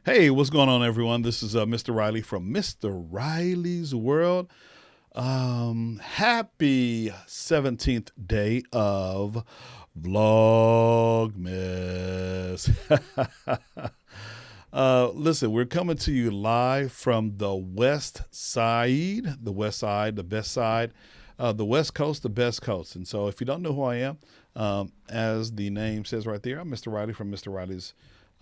Hey, what's going on, everyone? This is Mr. Riley from Mr. Riley's World. Happy 17th day of VLOGMAS. Listen, we're coming to you live from the West Side, the best side, the West Coast, the best coast. And so if you don't know who I am, as the name says right there, I'm Mr. Riley from Mr. Riley's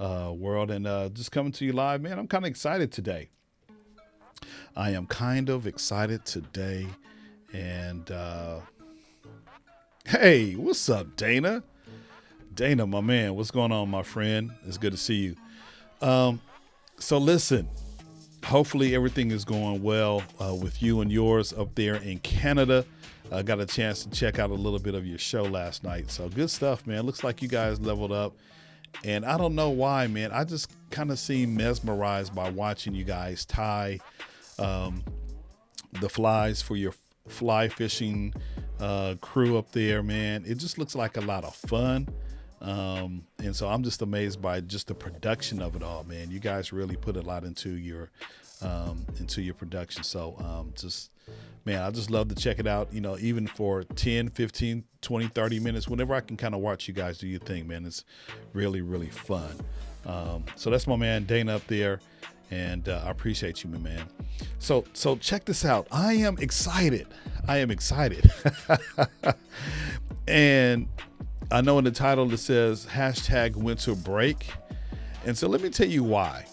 World, and just coming to you live, man. I'm kind of excited today. And hey, what's up, Dana? Dana, my man, what's going on, my friend? It's good to see you. So listen, hopefully everything is going well with you and yours up there in Canada. I got a chance to check out a little bit of your show last night. So good stuff, man. Looks like you guys leveled up. And I don't know why, man. I just kind of seem mesmerized by watching you guys tie the flies for your fly fishing crew up there, man. It just looks like a lot of fun. And so I'm just amazed by just the production of it all, man. You guys really put a lot into your production. So man, I just love to check it out, you know, even for 10, 15, 20, 30 minutes, whenever I can kind of watch you guys do your thing, man. It's really, really fun. So that's my man, Dana, up there. And I appreciate you, my man. So check this out. I am excited. And I know in the title it says #winter break. And so let me tell you why.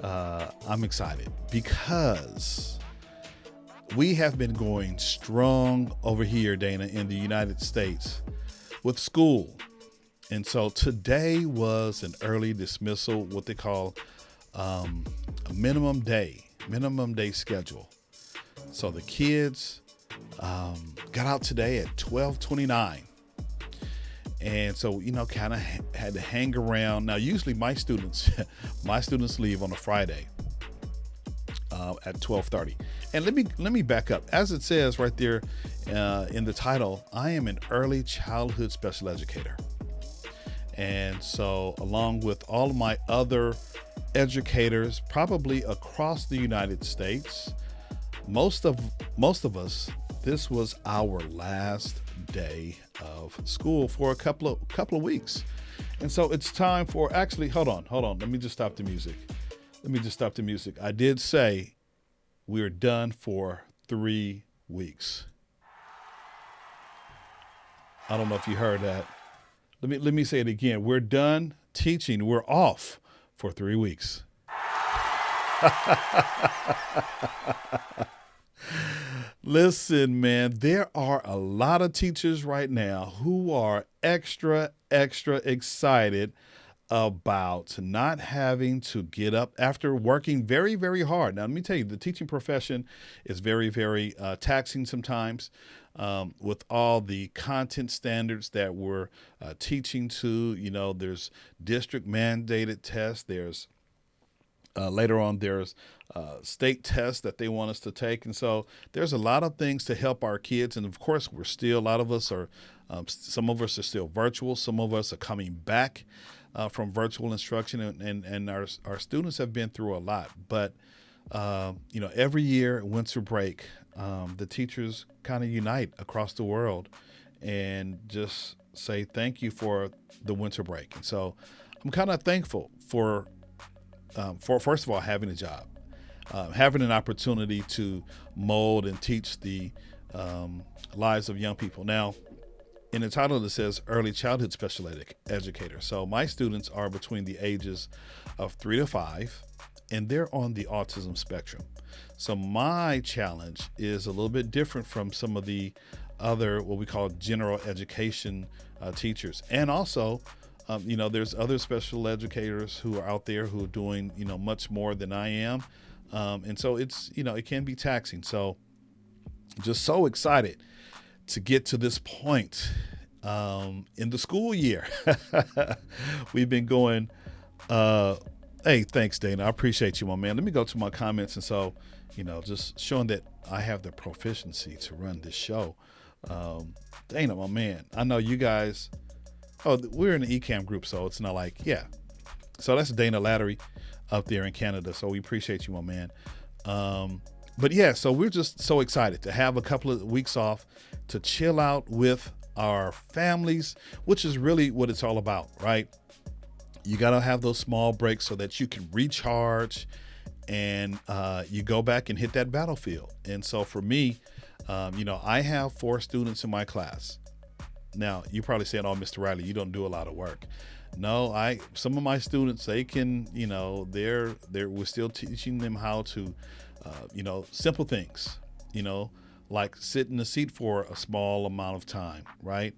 I'm excited, because we have been going strong over here, Dana, in the United States with school. And so today was an early dismissal, what they call a minimum day schedule. So the kids got out today at 12:29. And so, you know, kind of had to hang around. Now, usually my students leave on a Friday at 12:30. And let me back up. As it says right there in the title, I am an early childhood special educator. And so, along with all of my other educators, probably across the United States, most of us, this was our last day of school for a couple of weeks. And so it's time for, actually, hold on. Let me just stop the music. I did say we're done for 3 weeks. I don't know if you heard that. Let me say it again. We're done teaching. We're off for 3 weeks. Listen, man, there are a lot of teachers right now who are extra excited about not having to get up after working very, very hard. Now, let me tell you, the teaching profession is very, very taxing sometimes with all the content standards that we're teaching to. You know, there's district mandated tests. There's later on, there's state tests that they want us to take. And so there's a lot of things to help our kids. And of course, a lot of us are, some of us are still virtual. Some of us are coming back from virtual instruction. And our students have been through a lot. But, every year at winter break, the teachers kind of unite across the world and just say thank you for the winter break. And so I'm kind of thankful for first of all, having a job, having an opportunity to mold and teach the lives of young people. Now, in the title, it says early childhood special educator. So my students are between the ages of 3 to 5, and they're on the autism spectrum. So my challenge is a little bit different from some of the other, what we call general education teachers. And also, there's other special educators who are out there who are doing, much more than I am. And so it's, it can be taxing. So just so excited to get to this point in the school year. We've been going, hey, thanks, Dana. I appreciate you, my man. Let me go to my comments. And so, just showing that I have the proficiency to run this show. Dana, my man, I know you guys. Oh, we're in the ECAM group, so it's not like, yeah. So that's Dana Lattery up there in Canada. So we appreciate you, my man. But yeah, so we're just so excited to have a couple of weeks off to chill out with our families, which is really what it's all about, right? You got to have those small breaks so that you can recharge and you go back and hit that battlefield. And so for me, I have 4 students in my class. Now, you're probably saying, oh, Mr. Riley, you don't do a lot of work. No, some of my students, they can, we're still teaching them how to, simple things, like sit in the seat for a small amount of time, right?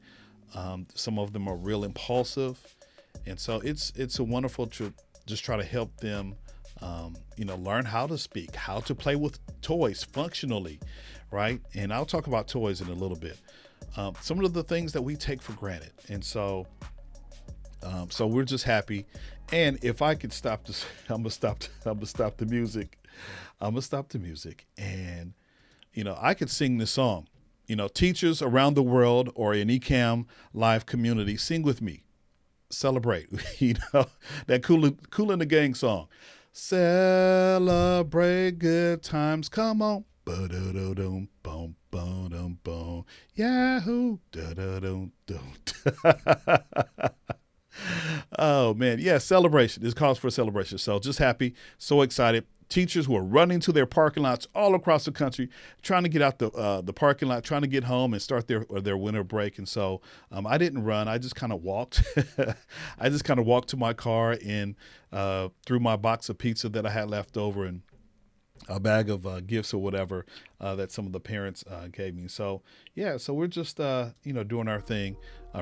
Some of them are real impulsive. And so it's a wonderful to just try to help them, learn how to speak, how to play with toys functionally, right? And I'll talk about toys in a little bit. Some of the things that we take for granted. And so we're just happy. And if I could stop this, I'm gonna stop the music. And, I could sing this song, teachers around the world or in ECAM live community, sing with me, celebrate, that Cool in the Gang song, celebrate good times. Come on. Ba-da-da-dum, boom, boom, boom, Yahoo! Da-da-dum, dum. Oh man, yeah, celebration. This calls for celebration. So just happy, so excited. Teachers who are running to their parking lots all across the country, trying to get out the parking lot, trying to get home and start their winter break. And so I didn't run. I just kind of walked. I just kind of walked to my car and threw my box of pizza that I had left over and a bag of gifts or whatever that some of the parents gave me. So yeah, so we're just doing our thing,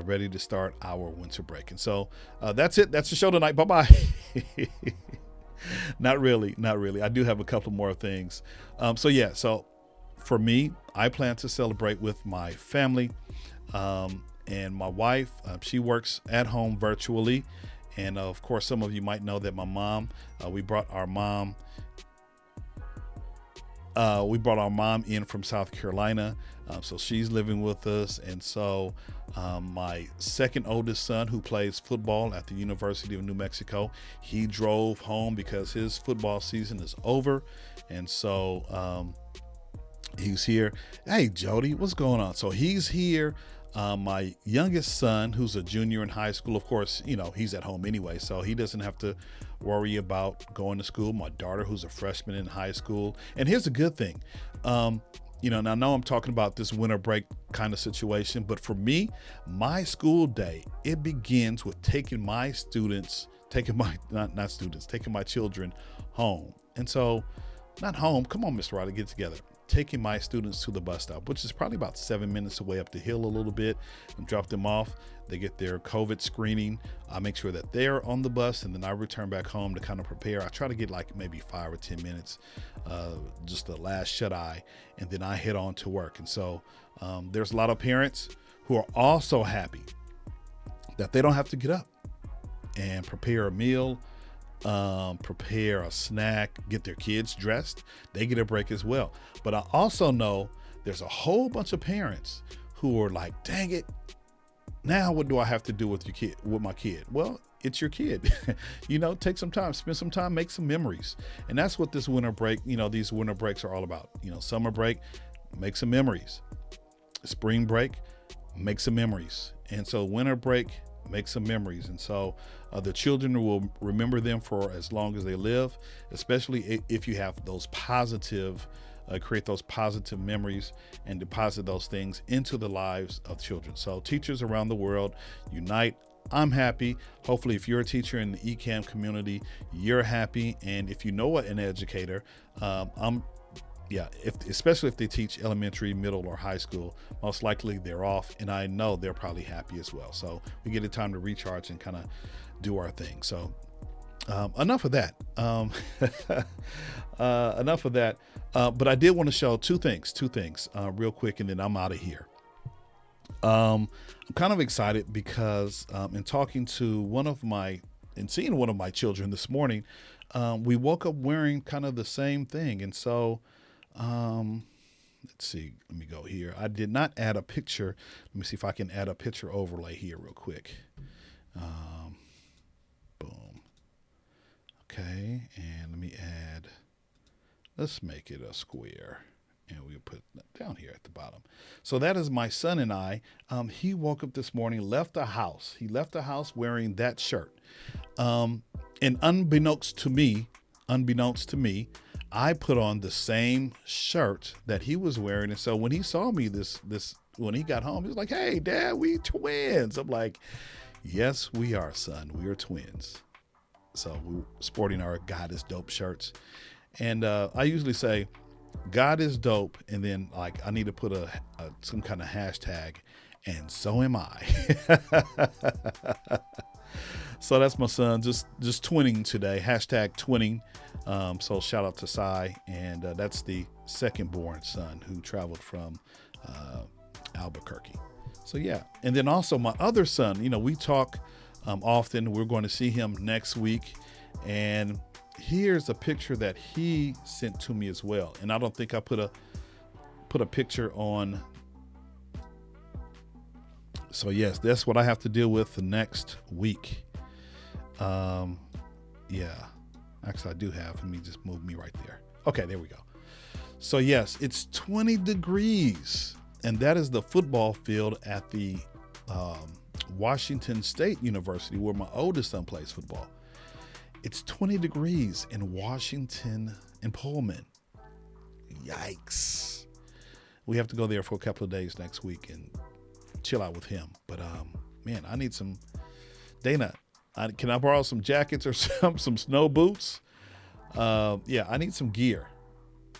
ready to start our winter break. And so that's it. That's the show tonight. Bye-bye. Not really. I do have a couple more things. So for me, I plan to celebrate with my family and my wife. She works at home virtually. And of course, some of you might know that my mom, we brought our mom in from South Carolina. So she's living with us. And so my second oldest son, who plays football at the University of New Mexico, he drove home because his football season is over. And so he's here. Hey, Jody, what's going on? So he's here. My youngest son, who's a junior in high school, of course, he's at home anyway, so he doesn't have to worry about going to school. My daughter, who's a freshman in high school. And here's a good thing. Now I know I'm talking about this winter break kind of situation, but for me, my school day, it begins with taking my students taking my, not students, taking my children home. And so, not home, come on, Mr. Ryder, get together. Taking my students to the bus stop, which is probably about 7 minutes away up the hill a little bit, and drop them off. They get their COVID screening. I make sure that they're on the bus, and then I return back home to kind of prepare. I try to get like maybe 5 or 10 minutes, just the last shut eye, and then I head on to work. And so there's a lot of parents who are also happy that they don't have to get up and prepare a meal, prepare a snack, get their kids dressed. They get a break as well. But I also know there's a whole bunch of parents who are like, dang it, now what do I have to do with your kid, with my kid? Well, it's your kid. Take some time, spend some time, make some memories. And that's what this winter break, these winter breaks are all about. Summer break, make some memories. Spring break, make some memories. And so winter break, make some memories. And so the children will remember them for as long as they live, especially if you have those positive, create those positive memories and deposit those things into the lives of children. So teachers around the world, unite. I'm happy. Hopefully, if you're a teacher in the ECAM community, you're happy. And if you know an educator, especially if they teach elementary, middle, or high school, most likely they're off, and I know they're probably happy as well. So we get a time to recharge and kind of do our thing. So enough of that. Enough of that. But I did want to show two things real quick, and then I'm out of here. I'm kind of excited because in talking to seeing one of my children this morning, we woke up wearing kind of the same thing. And so let's see, let me go here. I did not add a picture. Let me see if I can add a picture overlay here real quick. Boom. Okay. And let me let's make it a square, and we'll put that down here at the bottom. So that is my son and I. He woke up this morning, left the house. He left the house wearing that shirt. And unbeknownst to me, I put on the same shirt that he was wearing. And so when he saw me when he got home, he was like, "Hey, Dad, we twins." I'm like, "Yes, we are, son. We are twins." So we're sporting our God is Dope shirts. And I usually say, God is dope, and then like I need to put some kind of hashtag, and so am I. So that's my son, just twinning today, hashtag twinning. So shout out to Sai, and that's the second born son who traveled from Albuquerque. So yeah, and then also my other son, we talk often. We're going to see him next week, and here's a picture that he sent to me as well. And I don't think I put a picture on. So yes, that's what I have to deal with the next week. Yeah, actually I do have, let me just move me right there. Okay, there we go. So yes, it's 20 degrees, and that is the football field at the Washington State University, where my oldest son plays football. It's 20 degrees in Washington and Pullman. Yikes. We have to go there for a couple of days next week and chill out with him. But man, I need some, Dana, can I borrow some jackets or some snow boots? Yeah, I need some gear.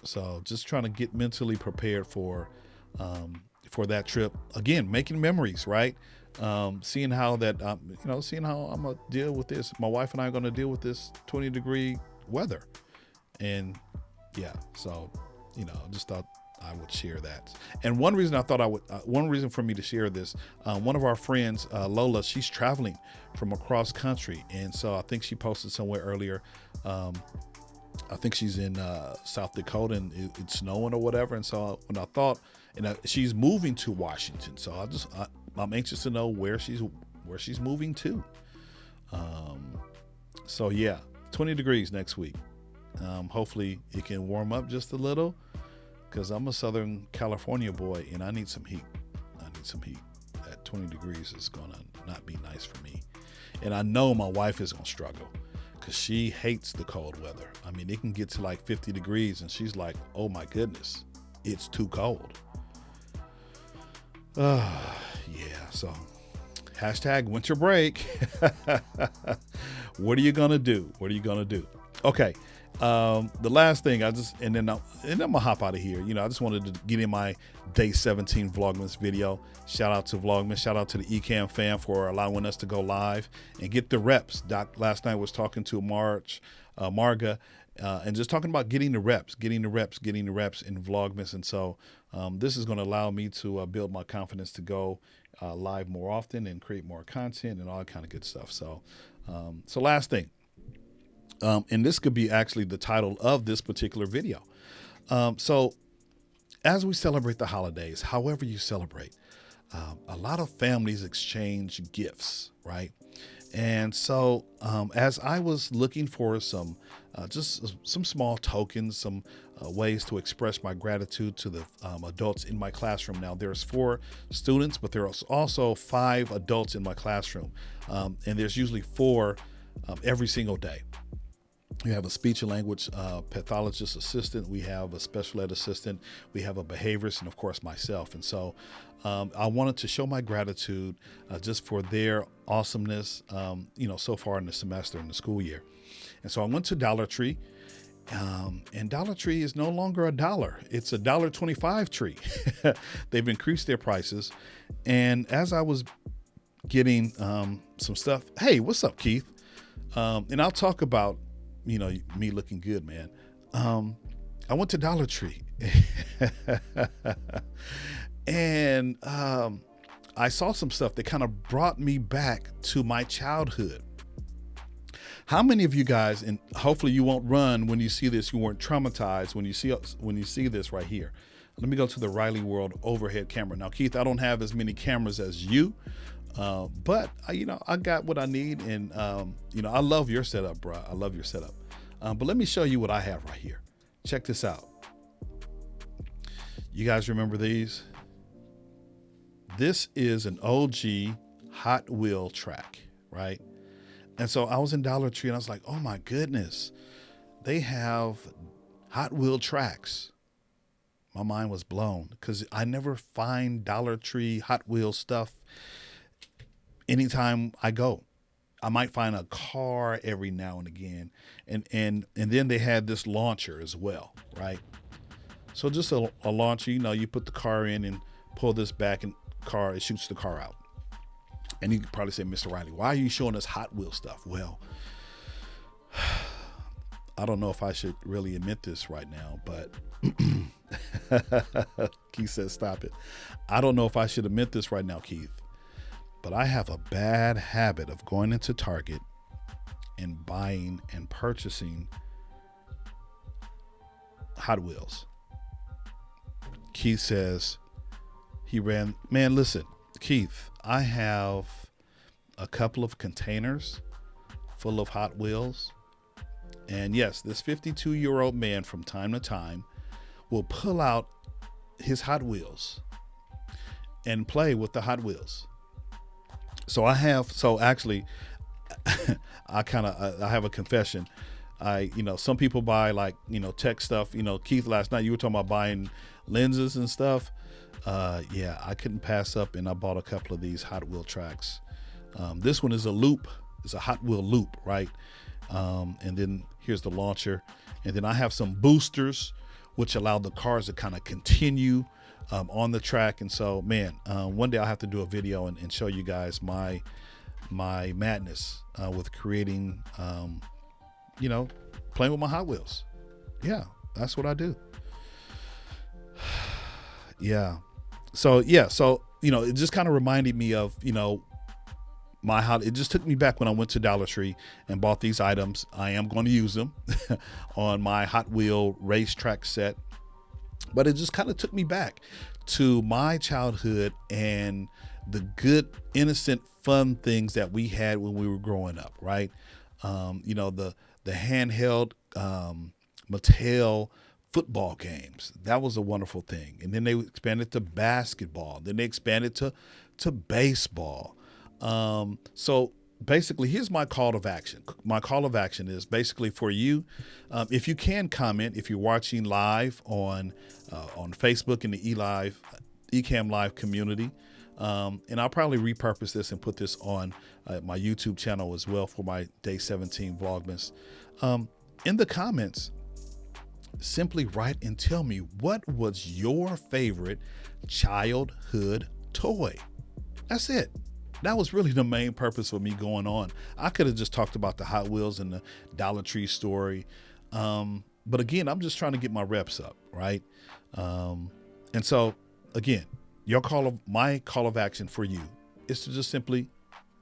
So just trying to get mentally prepared for that trip. Again, making memories, right? Seeing how seeing how I'm gonna deal with this. My wife and I are gonna deal with this 20 degree weather. And yeah, so, just thought I would share that. And one reason for me to share this, one of our friends, Lola, she's traveling from across country. And so I think she posted somewhere earlier. I think she's in South Dakota, and it's snowing or whatever. And so when I thought, she's moving to Washington. So I'm anxious to know where she's moving to. So yeah, 20 degrees next week. Hopefully it can warm up just a little, because I'm a Southern California boy and I need some heat. That 20 degrees is gonna not be nice for me. And I know my wife is gonna struggle, because she hates the cold weather. I mean, it can get to like 50 degrees and she's like, oh my goodness, it's too cold. Yeah, so hashtag winter break. What are you going to do? What are you going to do? Okay. The last thing and then I'm gonna hop out of here. I just wanted to get in my day 17 Vlogmas video. Shout out to Vlogmas. Shout out to the Ecamm fam for allowing us to go live and get the reps. Doc last night was talking to Marga, and just talking about getting the reps in Vlogmas. And so this is going to allow me to build my confidence to go live more often and create more content and all that kind of good stuff. So last thing. And this could be actually the title of this particular video. So as we celebrate the holidays, however you celebrate, a lot of families exchange gifts, right? And so as I was looking for some small tokens, some ways to express my gratitude to the adults in my classroom. Now there's 4 students, but there's also 5 adults in my classroom. And there's usually 4 every single day. We have a speech and language pathologist assistant. We have a special ed assistant. We have a behaviorist, and of course myself. And so I wanted to show my gratitude just for their awesomeness, so far in the semester, in the school year. And so I went to Dollar Tree, and Dollar Tree is no longer $1. It's $1.25 tree. They've increased their prices. And as I was getting some stuff, hey, what's up, Keith? And I'll talk about me looking good, man. I went to Dollar Tree and I saw some stuff that kind of brought me back to my childhood. How many of you guys, and hopefully you won't run when you see this, you weren't traumatized when you see this right here. Let me go to the Riley World overhead camera. Now, Keith, I don't have as many cameras as you, but I got what I need, and I love your setup, bro. I love your setup. But let me show you what I have right here. Check this out. You guys remember these? This is an OG Hot Wheel track, right? And so I was in Dollar Tree and I was like, oh my goodness, they have Hot Wheel tracks. My mind was blown because I never find Dollar Tree Hot Wheel stuff anytime I go. I might find a car every now and again. And then they had this launcher as well, right? So just a launcher, you put the car in and pull this back and it shoots the car out. And you could probably say, Mr. Riley, why are you showing us Hot Wheel stuff? Well, I don't know if I should really admit this right now, but Keith says, stop it. I don't know if I should admit this right now, Keith, but I have a bad habit of going into Target and buying and purchasing Hot Wheels. Keith says man, listen, Keith, I have a couple of containers full of Hot Wheels. And yes, this 52-year-old man from time to time will pull out his Hot Wheels and play with the Hot Wheels. So actually, I have a confession. Some people buy tech stuff. Keith, last night you were talking about buying lenses and stuff. Yeah, I couldn't pass up, and I bought a couple of these Hot Wheel tracks. This one is a loop. It's a Hot Wheel loop, right? And then here's the launcher. And then I have some boosters, which allow the cars to kind of continue on the track. And so, man, one day I'll have to do a video and show you guys my madness with creating, playing with my Hot Wheels. Yeah, that's what I do. Yeah. So it just kind of reminded me of, it just took me back when I went to Dollar Tree and bought these items. I am going to use them on my Hot Wheel racetrack set, but it just kind of took me back to my childhood and the good, innocent, fun things that we had when we were growing up, right? The handheld Mattel football games. That was a wonderful thing. And then they expanded to basketball. Then they expanded to baseball. So basically, here's my call of action. My call of action is basically for you. If you can comment, if you're watching live on Facebook in the Ecamm Live community, And I'll probably repurpose this and put this on my YouTube channel as well for my day 17 Vlogmas. In the comments, simply write and tell me, what was your favorite childhood toy? That's it. That was really the main purpose of me going on. I could have just talked about the Hot Wheels and the Dollar Tree story. But again, I'm just trying to get my reps up, right? And so again, my call of action for you is to just simply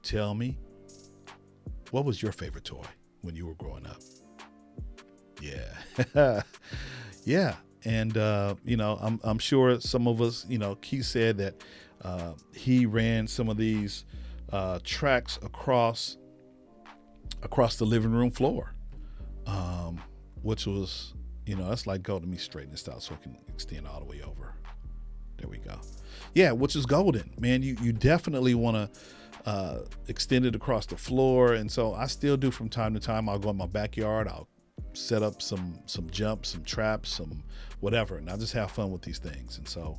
tell me, what was your favorite toy when you were growing up? Yeah. Yeah. And, I'm sure some of us, Keith said that he ran some of these tracks across the living room floor, which was, that's like, go to me, straighten this out so it can extend all the way over. There we go. Yeah, which is golden, man. You definitely want to extend it across the floor. And so I still do from time to time. I'll go in my backyard. I'll set up some jumps, some traps, some whatever, and I just have fun with these things. And so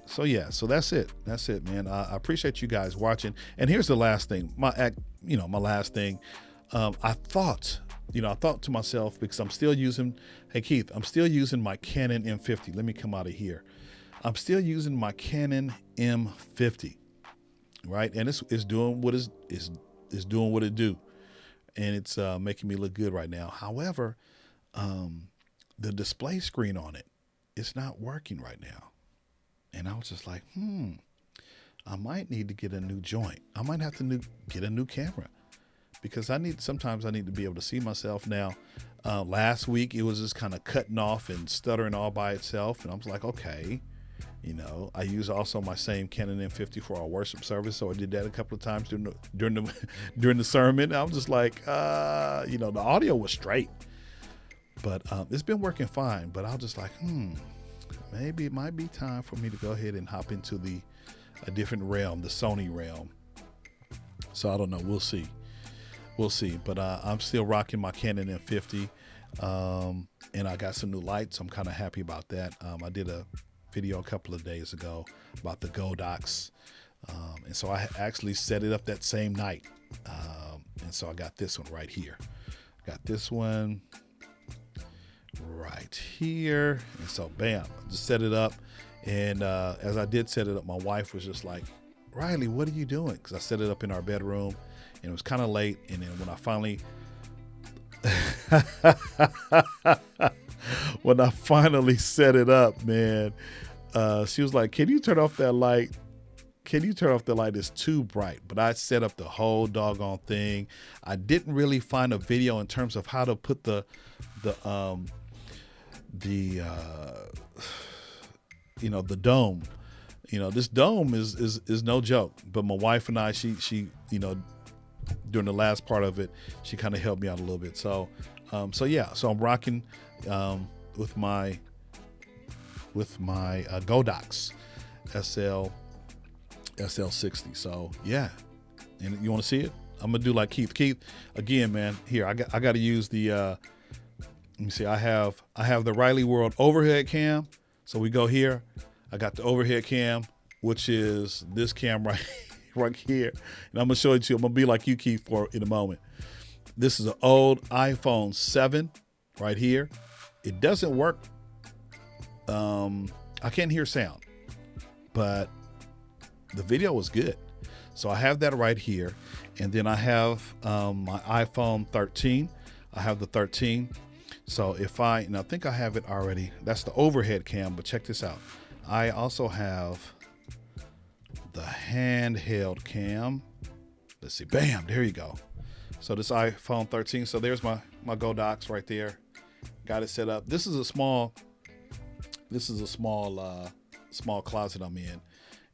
so that's it, man. I appreciate you guys watching. And here's the last thing, my last thing. I thought to myself, because I'm still using, hey Keith, I'm still using my Canon M50. Let me come out of here. I'm still using my Canon M50, right? And it's doing what is doing what it do. And it's making me look good right now. However, the display screen on it, it's not working right now. And I was just like, I might need to get a new joint. I might have to get a new camera, because sometimes I need to be able to see myself. Now, last week it was just kind of cutting off and stuttering all by itself. And I was like, okay, I use also my same Canon M50 for our worship service. So I did that a couple of times during the sermon. I was just like, the audio was straight, but it's been working fine. But I was just like, maybe it might be time for me to go ahead and hop into a different realm, the Sony realm. So I don't know. We'll see. But I'm still rocking my Canon M50, and I got some new lights. I'm kind of happy about that. I did a video a couple of days ago about the Godox, and so I actually set it up that same night. And so I got this one right here. Got this one right here. And so bam, just set it up. And as I did set it up, my wife was just like, Riley, what are you doing? Because I set it up in our bedroom and it was kind of late. And then when I finally set it up, man, she was like, can you turn off that light? It's too bright. But I set up the whole doggone thing. I didn't really find a video in terms of how to put the dome. This dome is no joke. But my wife and I, she during the last part of it, she kind of helped me out a little bit. So I'm rocking with my Godox SL60. So yeah, and you want to see it? I'm gonna do like Keith. Again, man. Here, I got to use the. Let me see. I have the Riley World overhead cam. So we go here. I got the overhead cam, which is this cam right here, and I'm gonna show it to you. I'm gonna be like you, Keith, in a moment. This is an old iPhone 7 right here. It doesn't work. I can't hear sound, but the video was good. So I have that right here. And then I have my iPhone 13. I have the 13. So I think I have it already. That's the overhead cam, but check this out. I also have the handheld cam. Let's see, bam, there you go. So this iPhone 13. So there's my Godox right there. Got it set up. This is a small closet I'm in.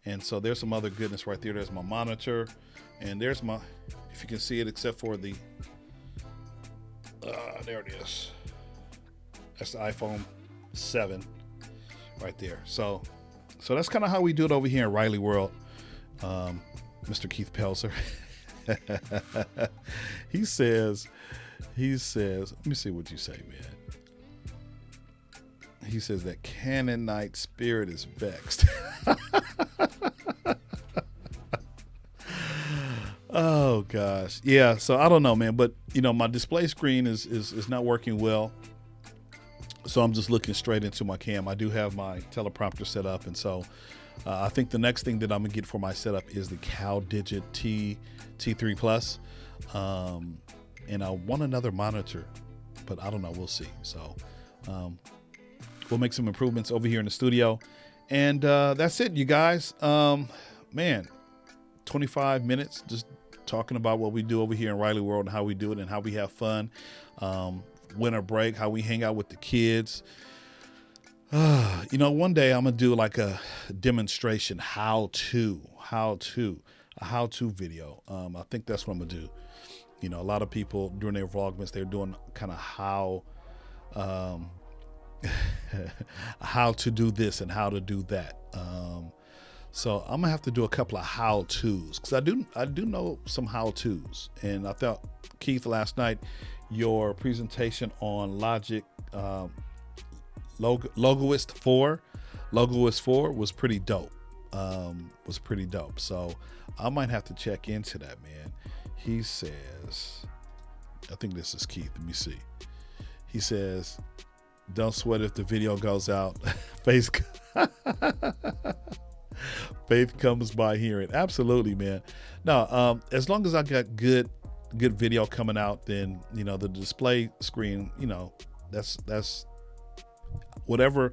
And so there's some other goodness right there. There's my monitor, and there's if you can see it, except for there it is. That's the iPhone 7 right there. So that's kind of how we do it over here in Riley World. Mr. Keith Pelzer. he says, let me see what you say, man. He says that Canaanite spirit is vexed. Oh gosh. Yeah. So I don't know, man, but my display screen is not working well. So I'm just looking straight into my cam. I do have my teleprompter set up. And so I think the next thing that I'm gonna get for my setup is the CalDigit T3 Plus. And I want another monitor, but I don't know, we'll see. So we'll make some improvements over here in the studio. And that's it, you guys. Man, 25 minutes just talking about what we do over here in Riley World and how we do it and how we have fun. Winter break, how we hang out with the kids. One day I'm gonna do like a demonstration a how-to video. I think that's what I'm gonna do. A lot of people during their Vlogmas, they're doing kind of how to do this and how to do that. So I'm gonna have to do a couple of how-tos, because I do know some how-tos. And I thought, Keith, last night your presentation on Logic Logoist 4 was pretty dope. So I might have to check into that, man. He says, I think this is Keith. Let me see. He says, don't sweat if the video goes out. Faith comes by hearing. Absolutely, man. No, as long as I got good video coming out, then the display screen, that's whatever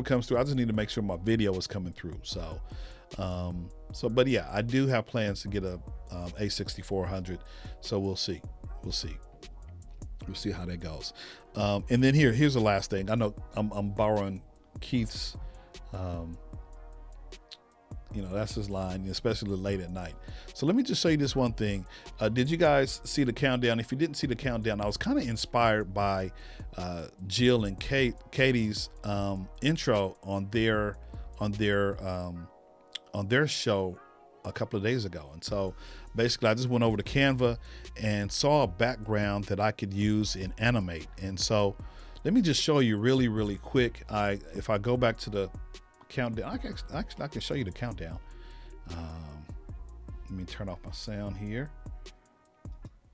comes through. I just need to make sure my video is coming through. So but yeah, I do have plans to get a A6400. So we'll see how that goes. And then here's the last thing. I know I'm borrowing Keith's, that's his line, especially late at night. So let me just show you this one thing. Did you guys see the countdown? If you didn't see the countdown, I was kind of inspired by Jill and Katie's intro on their show a couple of days ago. And so basically I just went over to Canva and saw a background that I could use in Animate. And so let me just show you really quick. If I go back to the countdown, I can show you the countdown. Let me turn off my sound here.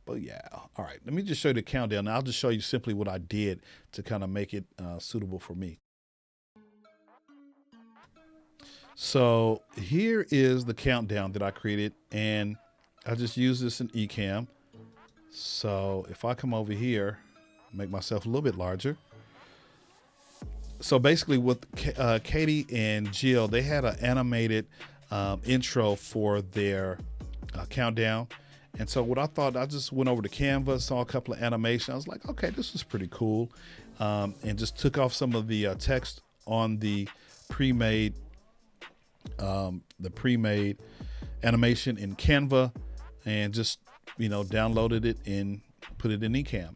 But yeah, all right, let me just show you the countdown. I'll just show you simply what I did to kind of make it suitable for me. So here is the countdown that I created, and I just use this in Ecamm. So if I come over here, make myself a little bit larger. So basically with Katie and Jill, they had an animated intro for their countdown. And so what I thought, I just went over to Canva, saw a couple of animations. I was like, okay, this is pretty cool. And just took off some of the text on the pre-made animation in Canva, and just downloaded it and put it in Ecamm.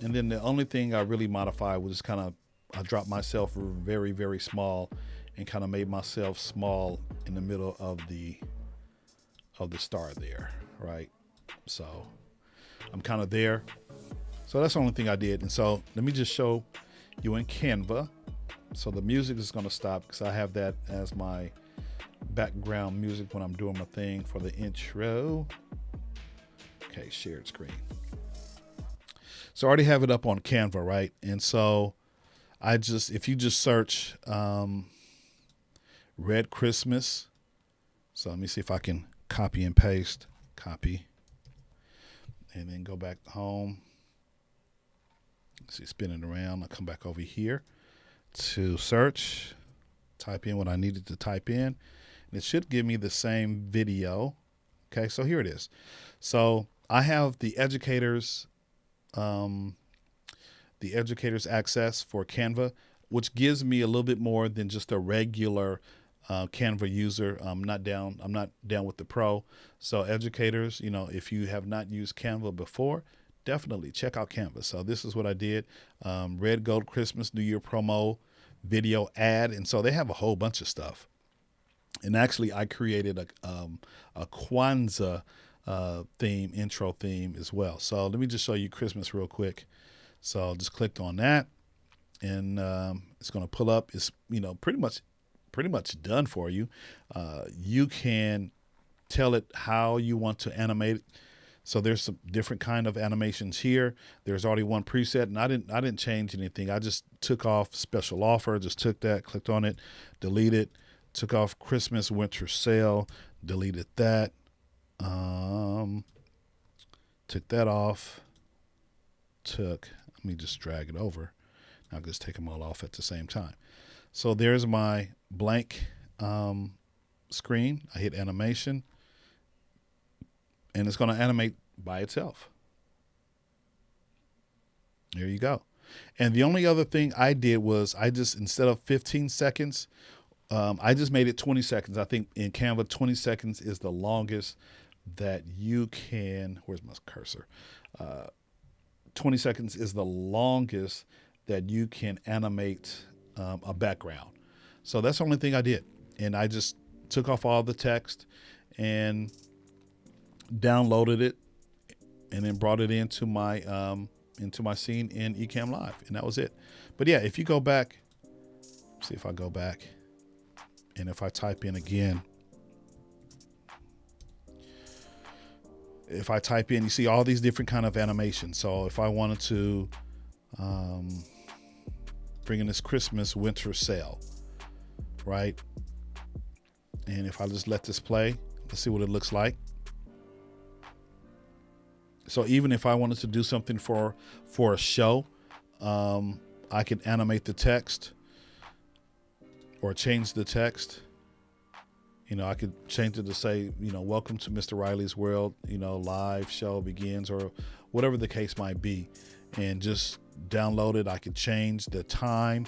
And then the only thing I really modified was I dropped myself very small and kind of made myself small in the middle of the star there, right? So I'm kind of there. So that's the only thing I did. And so let me just show you in Canva. So the music is going to stop because I have that as my background music when I'm doing my thing for the intro. Okay, shared screen. So I already have it up on Canva, right? And so if you just search Red Christmas. So let me see if I can copy and paste, copy, and then go back home. Let's see, spin it around. I'll come back over here to search, type in what I needed to type in, and it should give me the same video. Okay, so here it is. So I have the educators access for Canva, which gives me a little bit more than just a regular Canva user. I'm not down with the Pro. So educators, if you have not used Canva before, definitely check out Canva. So this is what I did. Red Gold Christmas New Year promo video ad. And so they have a whole bunch of stuff. And actually I created a Kwanzaa intro theme as well. So let me just show you Christmas real quick. So just clicked on that, and it's going to pull up. It's pretty much pretty much done for you. You can tell it how you want to animate it. So there's some different kind of animations here. There's already one preset, and I didn't change anything. I just took off special offer, just took that, clicked on it, deleted, took off Christmas winter sale, deleted that, took that off, let me just drag it over. I'll just take them all off at the same time. So there's my blank screen. I hit animation, and it's going to animate by itself. There you go. And the only other thing I did was I just, instead of 15 seconds, I just made it 20 seconds. I think in Canva, 20 seconds is the longest that you can, where's my cursor? 20 seconds is the longest that you can animate a background. So that's the only thing I did. And I just took off all the text and downloaded it, and then brought it into my scene in Ecamm Live, and that was it. But yeah, if you go back, see if I go back, and if I type in again, if I type in, you see all these different kind of animations. So if I wanted to bring in this Christmas winter sale, right? And if I just let this play, let's see what it looks like. So even if I wanted to do something for a show, I can animate the text or change the text. You know, I could change it to say, you know, welcome to Mr. Riley's World, you know, live show begins, or whatever the case might be, and just download it. I could change the time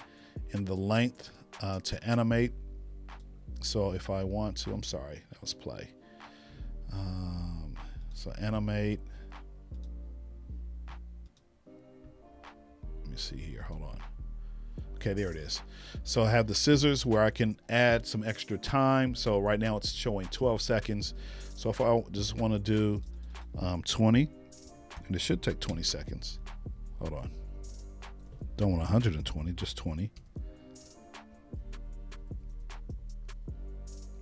and the length to animate. So if I want to, I'm sorry, that was play. So animate. Let me see here, hold on. Okay, there it is. So I have the scissors where I can add some extra time. So right now it's showing 12 seconds. So if I just want to do 20, and it should take 20 seconds. Hold on. Don't want 120, just 20.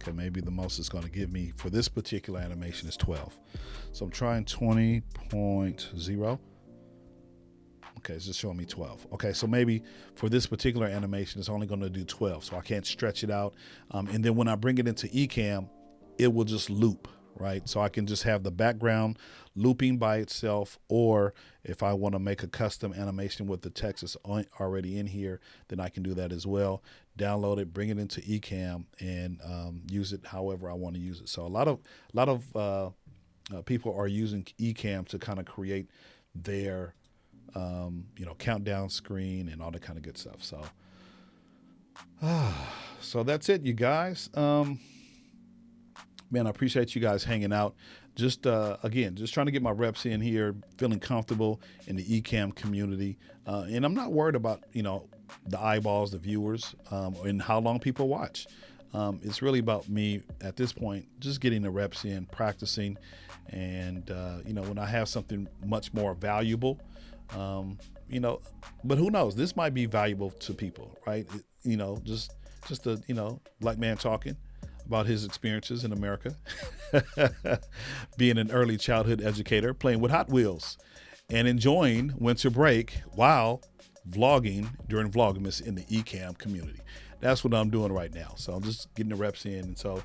Okay, maybe the most it's going to give me for this particular animation is 12. So I'm trying 20.0. Okay, it's just showing me 12. Okay, so maybe for this particular animation, it's only going to do 12, so I can't stretch it out. And then when I bring it into Ecamm, it will just loop, right? So I can just have the background looping by itself, or if I want to make a custom animation with the text that's already in here, then I can do that as well. Download it, bring it into Ecamm, and use it however I want to use it. So a lot of people are using Ecamm to kind of create their you know, countdown screen and all that kind of good stuff. So, so that's it, you guys. Man, I appreciate you guys hanging out. Just, again, just trying to get my reps in here, feeling comfortable in the Ecamm community. And I'm not worried about, you know, the eyeballs, the viewers, and how long people watch. It's really about me at this point, just getting the reps in, practicing. And, you know, when I have something much more valuable, you know, but who knows, this might be valuable to people, right? You know, just a, you know, black man talking about his experiences in America, being an early childhood educator, playing with Hot Wheels and enjoying winter break while vlogging during VLOGMAS in the Ecamm community. That's what I'm doing right now. So I'm just getting the reps in. And so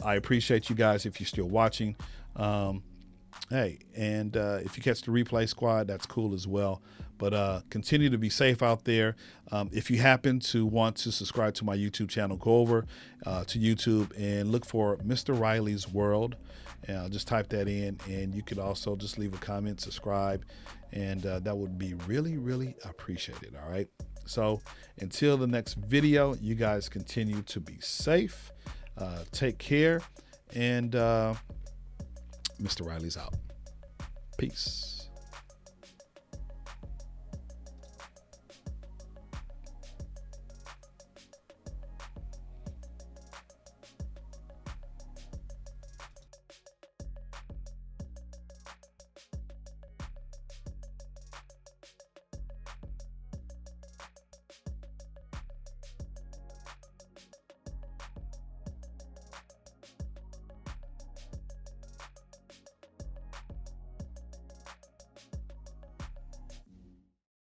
I appreciate you guys if you're still watching. Hey, and if you catch the replay squad, that's cool as well. But continue to be safe out there. If you happen to want to subscribe to my YouTube channel, go over to YouTube and look for Mr. Riley's World. Just type that in, and you could also just leave a comment, subscribe, and that would be really, really appreciated. All right. So until the next video, you guys continue to be safe. Take care, and Mr. Riley's out. Peace.